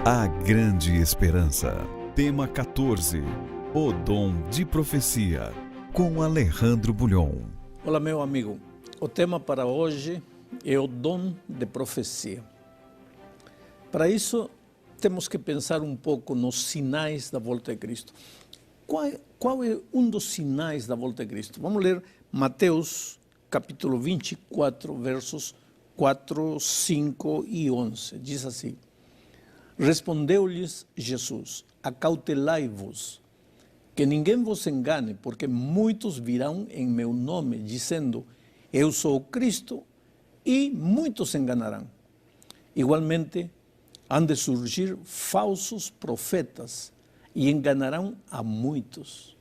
A Grande Esperança. Tema 14. O Dom de Profecia. Com Alejandro Bulhon. Olá, meu amigo. O tema para hoje é o dom de profecia. Para isso, temos que pensar um pouco nos sinais da volta de Cristo. Qual é um dos sinais da volta de Cristo? Vamos ler Mateus, capítulo 24, versos 4, 5 e 11. Diz assim: Respondeu-lhes Jesus: Acautelai-vos, que ninguém vos engane, porque muitos virão em meu nome, dizendo, eu sou o Cristo, e muitos se enganarão. Igualmente, hão de surgir falsos profetas, e enganarão a muitos.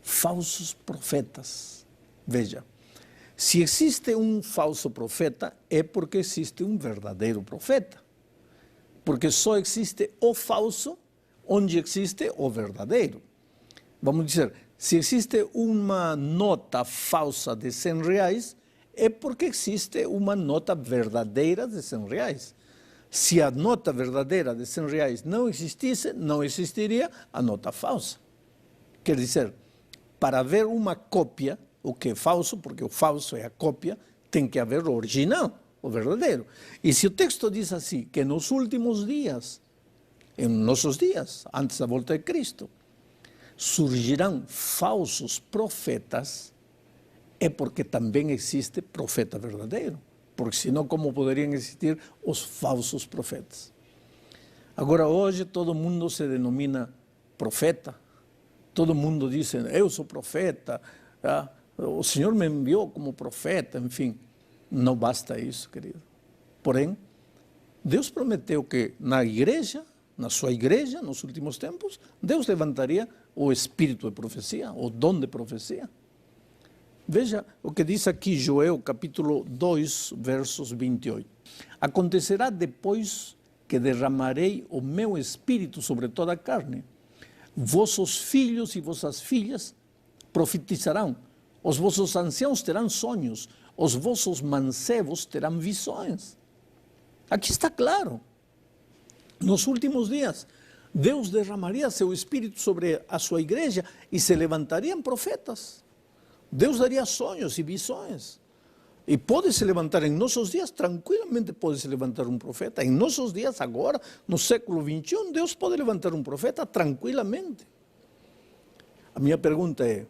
Falsos profetas. Veja, se existe um falso profeta, é porque existe um verdadeiro profeta. Porque só existe o falso onde existe o verdadeiro. Vamos dizer, se existe uma nota falsa de R$100, é porque existe uma nota verdadeira de R$100. Se a nota verdadeira de R$100 não existisse, não existiria a nota falsa. Quer dizer, para haver uma cópia, o que é falso, porque o falso é a cópia, tem que haver o original, o verdadeiro. E se o texto diz assim, que nos últimos dias, em nossos dias, antes da volta de Cristo, surgirão falsos profetas, é porque também existe profeta verdadeiro. Porque senão como poderiam existir os falsos profetas? Agora hoje todo mundo se denomina profeta, todo mundo diz, eu sou profeta, o Senhor me enviou como profeta, enfim. Não basta isso, querido. Porém, Deus prometeu que na igreja, na sua igreja, nos últimos tempos, Deus levantaria o espírito de profecia, o dom de profecia. Veja o que diz aqui Joel, capítulo 2, versos 28. Acontecerá depois que derramarei o meu espírito sobre toda a carne. Vossos filhos e vossas filhas profetizarão, os vossos anciãos terão sonhos, os vossos mancebos terão visões. Aqui está claro. Nos últimos dias, Deus derramaria seu espírito sobre a sua igreja e se levantariam profetas. Deus daria sonhos e visões. E pode se levantar em nossos dias, tranquilamente pode se levantar um profeta. Em nossos dias, agora, no século XXI, Deus pode levantar um profeta tranquilamente. A minha pergunta é,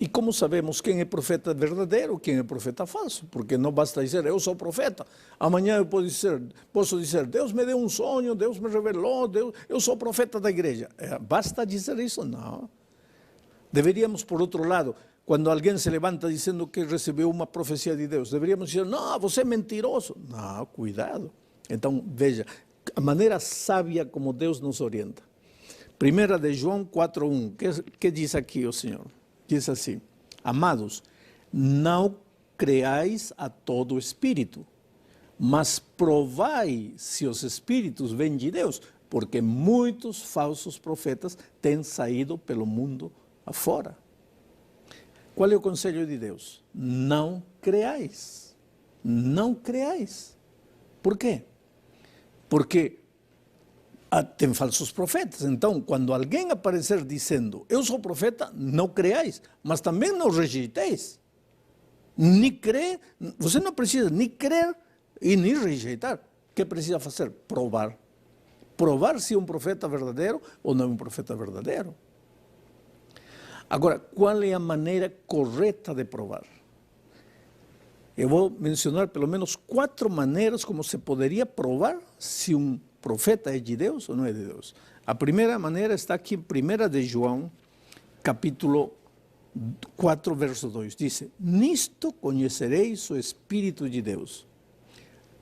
e como sabemos quem é profeta verdadeiro, quem é profeta falso? Porque não basta dizer, eu sou profeta. Amanhã eu posso dizer, Deus me deu um sonho, Deus me revelou, eu sou profeta da igreja. Basta dizer isso? Não. Deveríamos, por outro lado, quando alguém se levanta dizendo que recebeu uma profecia de Deus, deveríamos dizer, não, você é mentiroso. Não, cuidado. Então, veja, a maneira sábia como Deus nos orienta. 1 de João 4:1, que diz aqui o Senhor? Diz assim, amados, não creais a todo espírito, mas provai se os espíritos vêm de Deus, porque muitos falsos profetas têm saído pelo mundo afora. Qual é o conselho de Deus? Não creais. Não creais. Por quê? Porque tem falsos profetas. Então, quando alguém aparecer dizendo, eu sou profeta, não creais, mas também não rejeiteis. Nem crer, você não precisa nem crer e nem rejeitar. O que precisa fazer? Provar. Provar se é um profeta verdadeiro ou não é um profeta verdadeiro. Agora, qual é a maneira correta de provar? Eu vou mencionar pelo menos 4 maneiras como se poderia provar se um profeta é de Deus ou não é de Deus. A primeira maneira está aqui em 1 de João, capítulo 4, verso 2. Diz, nisto conhecereis o Espírito de Deus.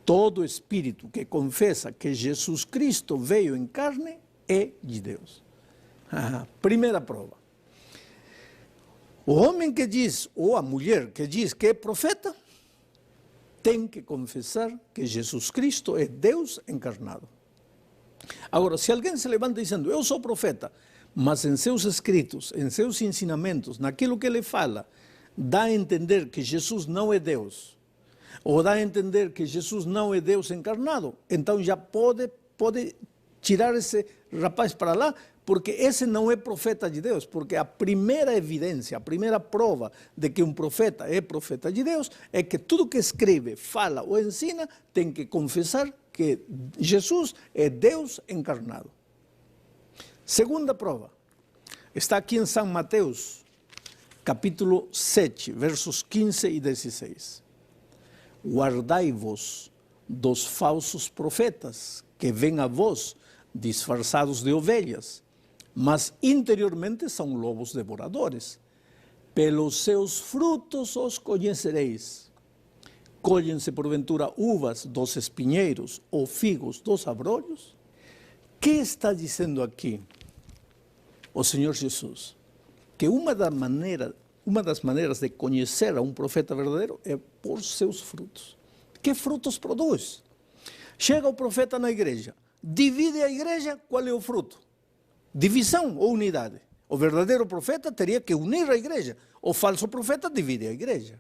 Todo espírito que confessa que Jesus Cristo veio em carne é de Deus. Primeira prova. O homem que diz, ou a mulher que diz que é profeta, tem que confessar que Jesus Cristo é Deus encarnado. Agora, se alguém se levanta dizendo, eu sou profeta, mas em seus escritos, em seus ensinamentos, naquilo que ele fala, dá a entender que Jesus não é Deus, ou dá a entender que Jesus não é Deus encarnado, então já pode pode tirar esse rapaz para lá, porque esse não é profeta de Deus, porque a primeira evidência, a primeira prova de que um profeta é profeta de Deus é que tudo que escreve, fala ou ensina tem que confessar que Jesus é Deus encarnado. Segunda prova, está aqui em São Mateus, capítulo 7, versos 15 e 16. Guardai-vos dos falsos profetas que vêm a vós disfarçados de ovelhas, mas interiormente são lobos devoradores. Pelos seus frutos os conhecereis. Colhem-se porventura uvas dos espinheiros ou figos dos abrolhos? Que está dizendo aqui o Senhor Jesus? Que uma das maneiras de conhecer a um profeta verdadeiro é por seus frutos. Que frutos produz? Chega o profeta na igreja, divide a igreja, qual é o fruto? Divisão ou unidade? O verdadeiro profeta teria que unir a igreja. O falso profeta divide a igreja.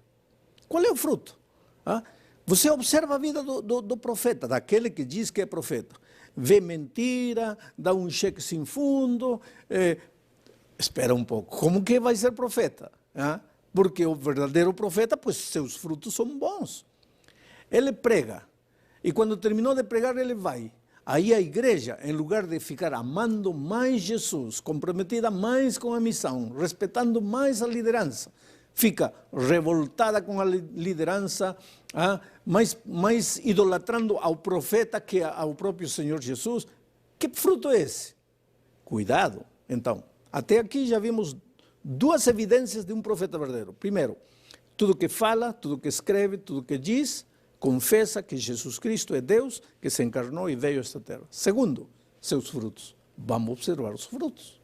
Qual é o fruto? Você observa a vida do profeta, daquele que diz que é profeta. Vê mentira, dá um cheque sem fundo, espera um pouco. Como que vai ser profeta? Porque o verdadeiro profeta, pois seus frutos são bons. Ele prega, e quando terminou de pregar, ele vai. Aí a igreja, em lugar de ficar amando mais Jesus, comprometida mais com a missão, respeitando mais a liderança, fica revoltada com a liderança, mais idolatrando ao profeta que ao próprio Senhor Jesus. Que fruto é esse? Cuidado, então. Até aqui já vimos duas evidências de um profeta verdadeiro. Primeiro, tudo que fala, tudo que escreve, tudo que diz, confessa que Jesus Cristo é Deus, que se encarnou e veio a esta terra. Segundo, seus frutos. Vamos observar os frutos.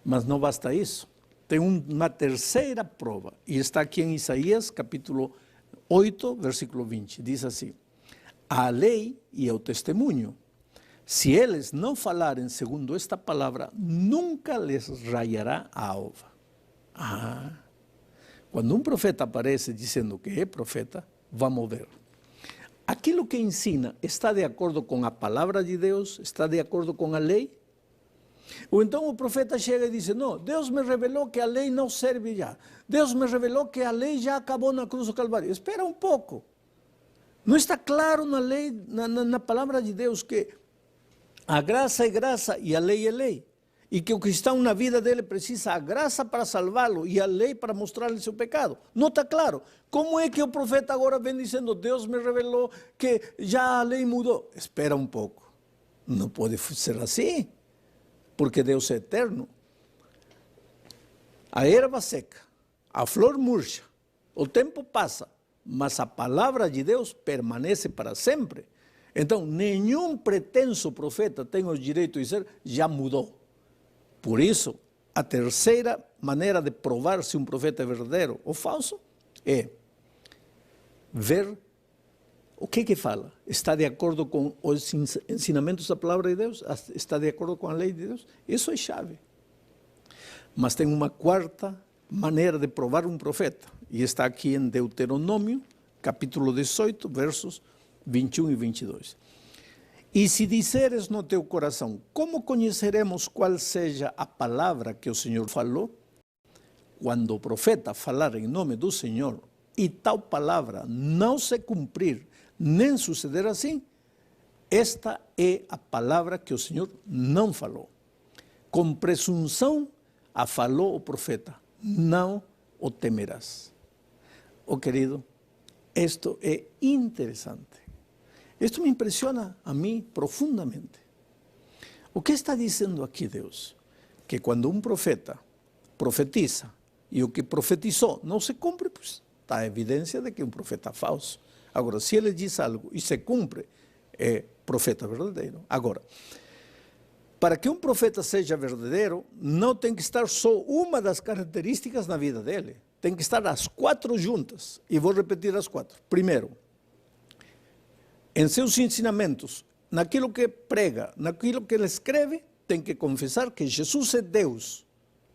Mas não basta isso. Tem uma terceira prova, e está aqui em Isaías, capítulo 8, versículo 20. Diz assim: a lei e o testemunho, se eles não falarem segundo esta palavra, nunca lhes raiará a alva. Quando um profeta aparece dizendo que é profeta, vamos ver. Aquilo que ensina está de acordo com a palavra de Deus? Está de acordo com a lei? Ou então o profeta chega e diz: não, Deus me revelou que a lei não serve já. Deus me revelou que a lei já acabou na cruz do Calvário. Espera um pouco. Não está claro na lei, na palavra de Deus, que a graça é graça e a lei é lei. E que o cristão na vida dele precisa a graça para salvá-lo e a lei para mostrar-lhe seu pecado. Não está claro. Como é que o profeta agora vem dizendo: Deus me revelou que já a lei mudou? Espera um pouco. Não pode ser assim, porque Deus é eterno. A erva seca, a flor murcha, o tempo passa, mas a palavra de Deus permanece para sempre. Então, nenhum pretenso profeta tem o direito de dizer: já mudou. Por isso, a terceira maneira de provar se um profeta é verdadeiro ou falso é ver o que fala. Está de acordo com os ensinamentos da palavra de Deus? Está de acordo com a lei de Deus? Isso é chave. Mas tem uma quarta maneira de provar um profeta, e está aqui em Deuteronômio, capítulo 18, versos 21 e 22. E se disseres no teu coração: como conheceremos qual seja a palavra que o Senhor falou? Quando o profeta falar em nome do Senhor e tal palavra não se cumprir, nem suceder assim, esta é a palavra que o Senhor não falou. Com presunção a falou o profeta, não o temerás. Oh querido, isto é interessante. Isto me impressiona a mim profundamente. O que está dizendo aqui Deus? Que quando um profeta profetiza e o que profetizou não se cumpre, pues está a evidência de que é um profeta falso. Agora, se ele diz algo e se cumpre, é profeta verdadeiro. Agora, para que um profeta seja verdadeiro, não tem que estar só uma das características na vida dele. Tem que estar as quatro juntas. E vou repetir as quatro. Primeiro, em seus ensinamentos, naquilo que prega, naquilo que ele escreve, tem que confessar que Jesus é Deus,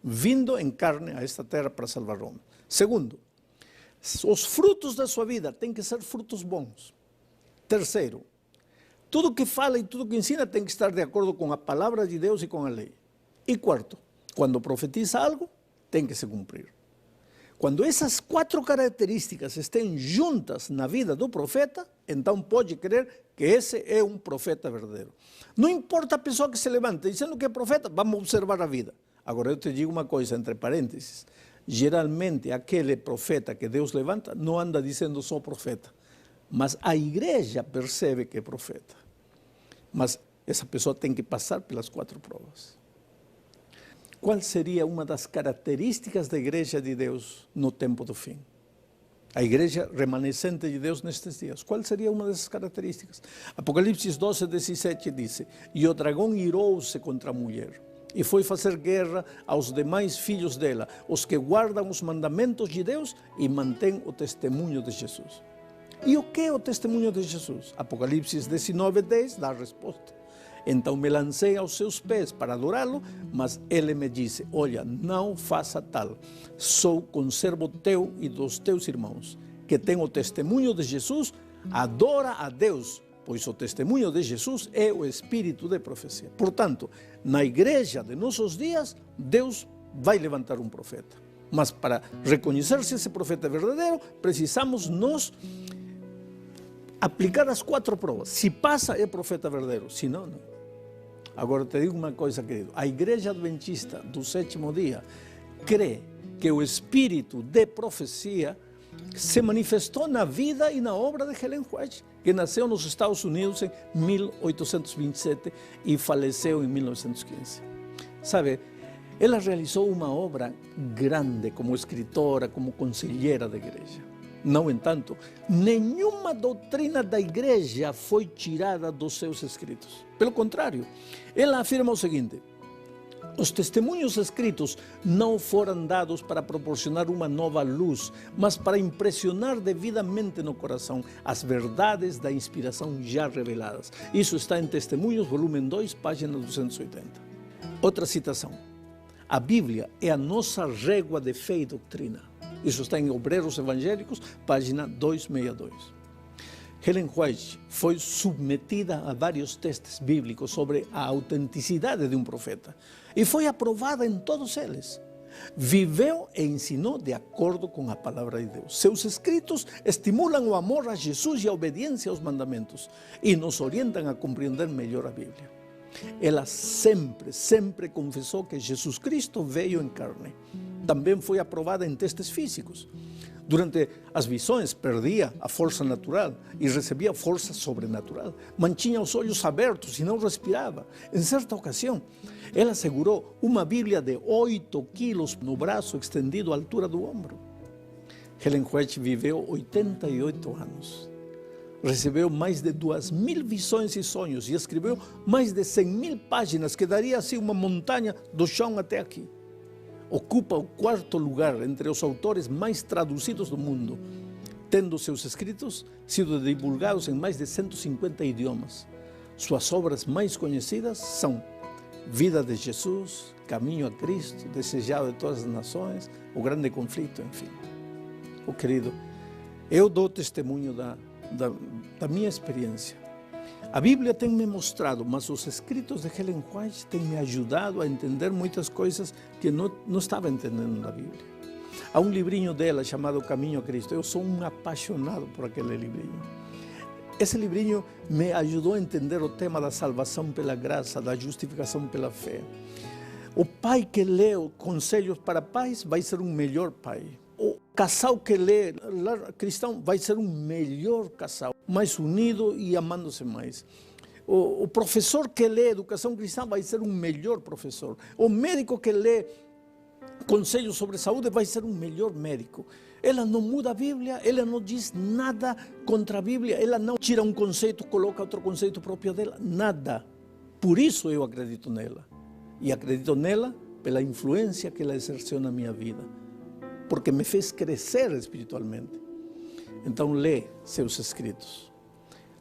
vindo em carne a esta terra para salvar o homem. Segundo, os frutos da sua vida têm que ser frutos bons. Terceiro, Tudo que fala e tudo que ensina tem que estar de acordo com a palavra de Deus e com a lei. E quarto, quando profetiza algo, tem que se cumprir. Quando essas 4 características estão juntas na vida do profeta, então pode crer que esse é um profeta verdadeiro. Não importa a pessoa que se levanta dizendo que é profeta, vamos observar a vida. Agora eu te digo uma coisa, entre parênteses, geralmente aquele profeta que Deus levanta não anda dizendo sou profeta, mas a igreja percebe que é profeta. Mas essa pessoa tem que passar pelas 4 provas. Qual seria uma das características da igreja de Deus no tempo do fim? A igreja remanescente de Deus nestes dias. Qual seria uma dessas características? Apocalipse 12, 17 diz: E o dragão irou-se contra a mulher, e foi fazer guerra aos demais filhos dela, os que guardam os mandamentos de Deus e mantêm o testemunho de Jesus. E o que é o testemunho de Jesus? Apocalipse 19, 10 dá a resposta. Então me lancei aos seus pés para adorá-lo, mas ele me disse: olha, não faça tal, sou conservo teu e dos teus irmãos, que têm o testemunho de Jesus, adora a Deus, pois o testemunho de Jesus é o espírito de profecia. Portanto, na igreja de nossos dias, Deus vai levantar um profeta. Mas para reconhecer se esse profeta é verdadeiro, precisamos nós aplicar as 4 provas. Se passa, é profeta verdadeiro. Se não, não. Agora te digo uma coisa, querido. A igreja adventista do 7º dia crê que o espírito de profecia se manifestou na vida e na obra de Ellen White, que nasceu nos Estados Unidos em 1827 e faleceu em 1915. Sabe, ela realizou uma obra grande como escritora, como conselheira da igreja. No entanto, nenhuma doutrina da igreja foi tirada dos seus escritos. Pelo contrário, ela afirma o seguinte: os testemunhos escritos não foram dados para proporcionar uma nova luz, mas para impressionar devidamente no coração as verdades da inspiração já reveladas. Isso está em Testemunhos, volume 2, página 280. Outra citação: a Bíblia é a nossa régua de fé e doutrina. Isso está em Obreiros Evangélicos, página 262. Ellen White foi submetida a vários testes bíblicos sobre a autenticidade de um profeta e foi aprovada em todos eles. Viveu e ensinou de acordo com a palavra de Deus. Seus escritos estimulam o amor a Jesus e a obediência aos mandamentos e nos orientam a compreender melhor a Bíblia. Ela sempre confessou que Jesus Cristo veio em carne. Também foi aprovada em testes físicos. Durante as visões, perdia a força natural e recebia força sobrenatural. Mantinha os olhos abertos e não respirava. Em certa ocasião, ela segurou uma Bíblia de 8 quilos no braço, estendido à altura do ombro. Ellen White viveu 88 anos. Recebeu mais de 2.000 visões e sonhos e escreveu mais de 100.000 páginas, que daria assim uma montanha do chão até aqui. Ocupa o 4º lugar entre os autores mais traduzidos do mundo, tendo seus escritos sido divulgados em mais de 150 idiomas. Suas obras mais conhecidas são Vida de Jesus, Caminho a Cristo, Desejado de todas as nações, O Grande Conflito, enfim. Oh, querido, eu dou testemunho da minha experiência. A Bíblia tem me mostrado, mas os escritos de Ellen White têm me ajudado a entender muitas coisas que não estava entendendo na Bíblia. Há um livrinho dela chamado Caminho a Cristo. Eu sou um apaixonado por aquele livrinho. Esse livrinho me ajudou a entender o tema da salvação pela graça, da justificação pela fé. O pai que lê Conselhos para Pais vai ser um melhor pai. O casal que lê Lar Cristão vai ser um melhor casal, mais unido e amando-se mais. O professor que lê Educação Cristã vai ser um melhor professor. O médico que lê Conselhos sobre Saúde vai ser um melhor médico. Ela não muda a Bíblia, ela não diz nada contra a Bíblia, ela não tira um conceito, coloca outro conceito próprio dela, nada. Por isso eu acredito nela. E acredito nela pela influência que ela exerceu na minha vida, porque me fez crescer espiritualmente. Então lê seus escritos.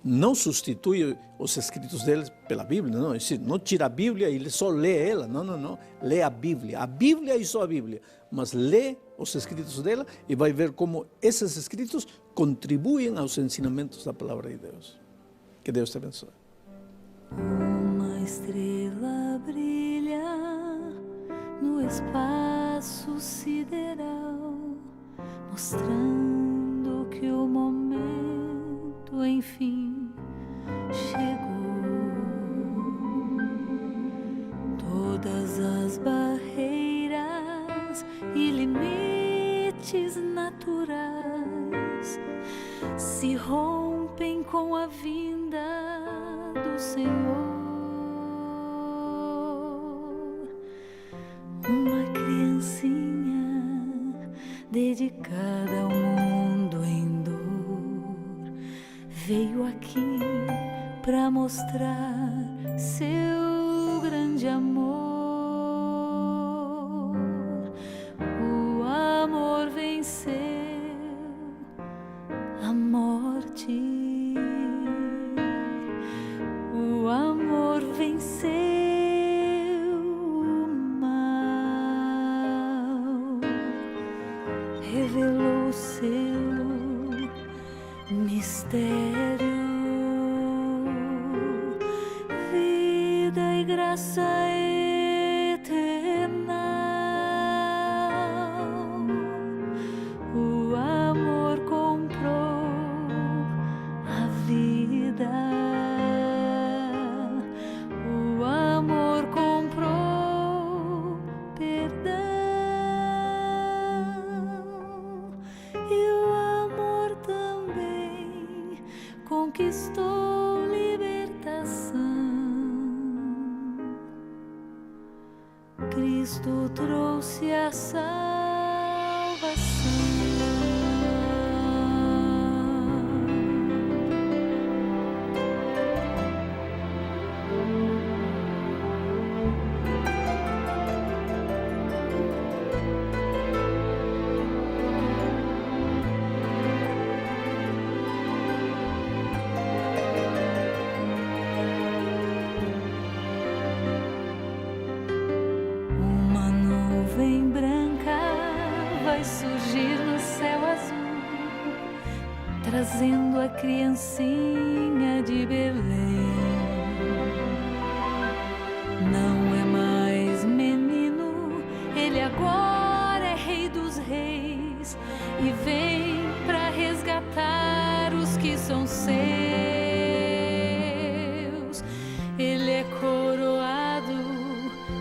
Não substitui os escritos deles pela Bíblia, não. É decir, não tira a Bíblia e só lê ela, não. Lê a Bíblia e só a Bíblia. Mas lê os escritos dela e vai ver como esses escritos contribuem aos ensinamentos da palavra de Deus. Que Deus te abençoe. Uma estrela brilha no espaço sideral, mostrando que o momento enfim chegou. Todas as barreiras e limites naturais se rompem com a vinda do Senhor. Uma criancinha dedicada ao mundo em dor veio aqui para mostrar seu grande amor. O amor venceu a morte. O amor venceu o mal, revelou seu mistério, vida e graça eterna. O amor comprou a vida. O amor comprou perdão. E o amor também conquistou libertação. Cristo trouxe a salvação. Uma nuvem branca vai surgir no céu azul, trazendo a criancinha de Belém. Não é mais menino, ele agora é Rei dos Reis e vem para resgatar os que são seus. Ele é coroado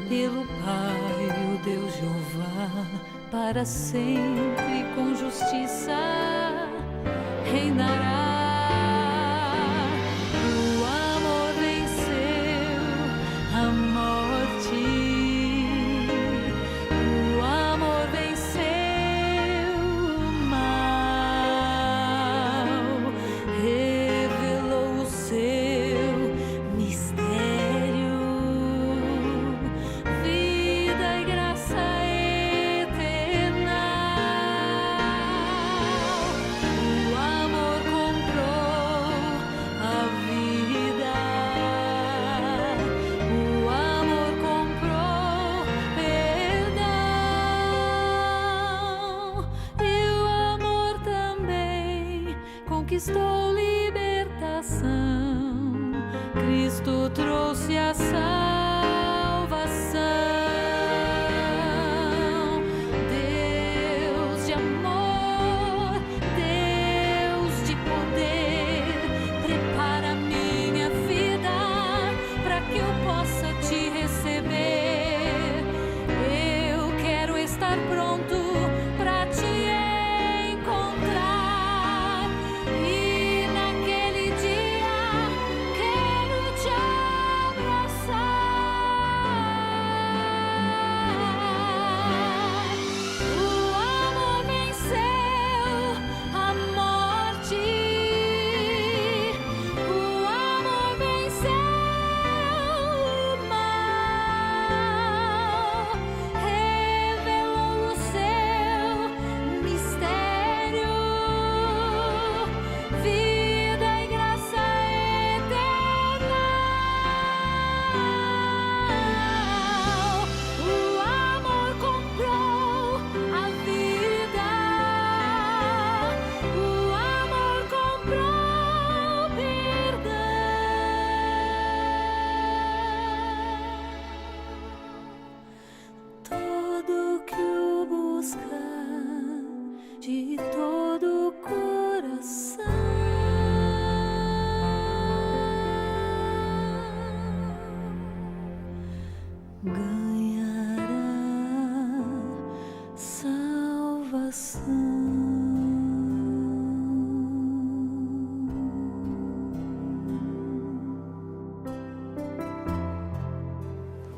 pelo Pai, o Deus Jeová, para sempre com justiça reinará. O amor venceu a morte. O amor venceu o mal, revelou o seu mistério, vida e graça eterna. O amor comprou a vida. O amor comprou perdão. E o amor também conquistou libertação. Cristo trouxe a salvação. Deus de amor, Deus de poder, prepara minha vida para que eu possa te receber. Eu quero estar pronto para te encontrar e naquele dia quero te abraçar. salvação.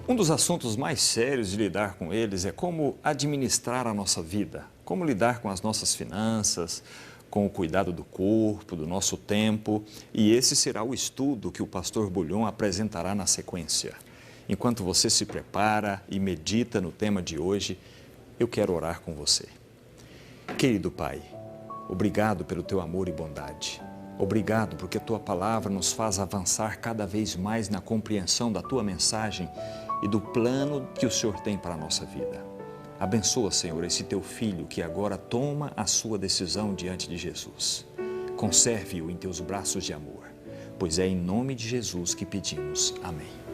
Um dos assuntos mais sérios de lidar com eles é como administrar a nossa vida, como lidar com as nossas finanças, com o cuidado do corpo, do nosso tempo, e esse será o estudo que o pastor Bulhon apresentará na sequência. Enquanto você se prepara e medita no tema de hoje, eu quero orar com você. Querido Pai, obrigado pelo teu amor e bondade. Obrigado porque a tua palavra nos faz avançar cada vez mais na compreensão da tua mensagem e do plano que o Senhor tem para a nossa vida. Abençoa, Senhor, esse teu filho que agora toma a sua decisão diante de Jesus. Conserve-o em teus braços de amor, pois é em nome de Jesus que pedimos. Amém.